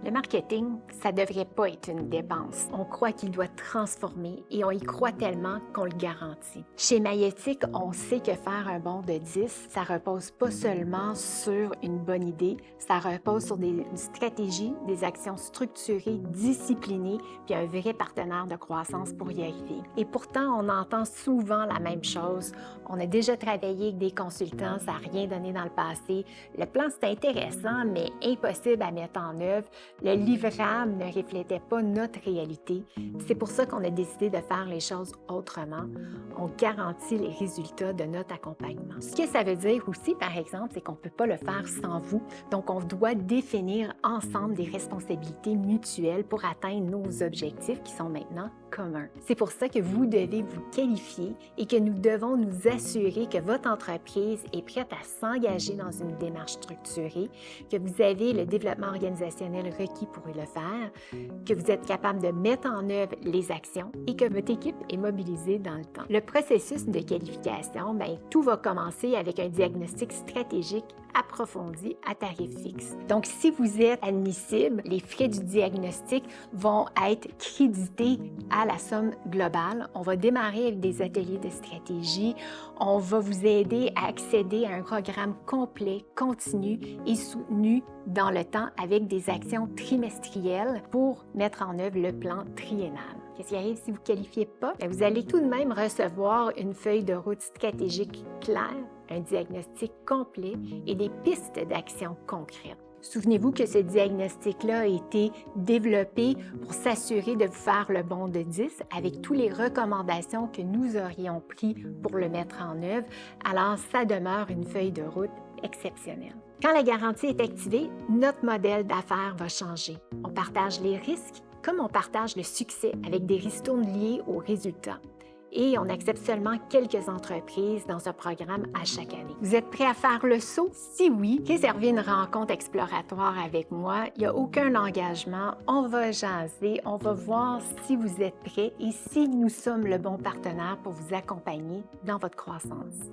Le marketing, ça ne devrait pas être une dépense. On croit qu'il doit transformer et on y croit tellement qu'on le garantit. Chez Maïeutique, on sait que faire un bond de 10, ça repose pas seulement sur une bonne idée, ça repose sur une stratégie, des actions structurées, disciplinées, puis un vrai partenaire de croissance pour y arriver. Et pourtant, on entend souvent la même chose. On a déjà travaillé avec des consultants, ça n'a rien donné dans le passé. Le plan, c'est intéressant, mais impossible à mettre en œuvre. Le livrable ne reflétait pas notre réalité. C'est pour ça qu'on a décidé de faire les choses autrement. On garantit les résultats de notre accompagnement. Ce que ça veut dire aussi, par exemple, c'est qu'on ne peut pas le faire sans vous. Donc, on doit définir ensemble des responsabilités mutuelles pour atteindre nos objectifs qui sont maintenant communs. C'est pour ça que vous devez vous qualifier et que nous devons nous assurer que votre entreprise est prête à s'engager dans une démarche structurée, que vous avez le développement organisationnel requis pour le faire, que vous êtes capable de mettre en œuvre les actions et que votre équipe est mobilisée dans le temps. Le processus de qualification, tout va commencer avec un diagnostic stratégique approfondi à tarif fixe. Donc, si vous êtes admissible, les frais du diagnostic vont être crédités à la somme globale. On va démarrer avec des ateliers de stratégie. On va vous aider à accéder à un programme complet, continu et soutenu dans le temps avec des actions trimestrielles pour mettre en œuvre le plan triennal. Qu'est-ce qui arrive si vous ne qualifiez pas? Vous allez tout de même recevoir une feuille de route stratégique claire, un diagnostic complet et des pistes d'action concrètes. Souvenez-vous que ce diagnostic-là a été développé pour s'assurer de vous faire le bond de 10 avec toutes les recommandations que nous aurions prises pour le mettre en œuvre. Alors, ça demeure une feuille de route exceptionnelle. Quand la garantie est activée, notre modèle d'affaires va changer. On partage les risques comme on partage le succès avec des ristournes liées aux résultats. Et on accepte seulement quelques entreprises dans ce programme à chaque année. Vous êtes prêts à faire le saut? Si oui, réservez une rencontre exploratoire avec moi. Il n'y a aucun engagement. On va jaser, on va voir si vous êtes prêts et si nous sommes le bon partenaire pour vous accompagner dans votre croissance.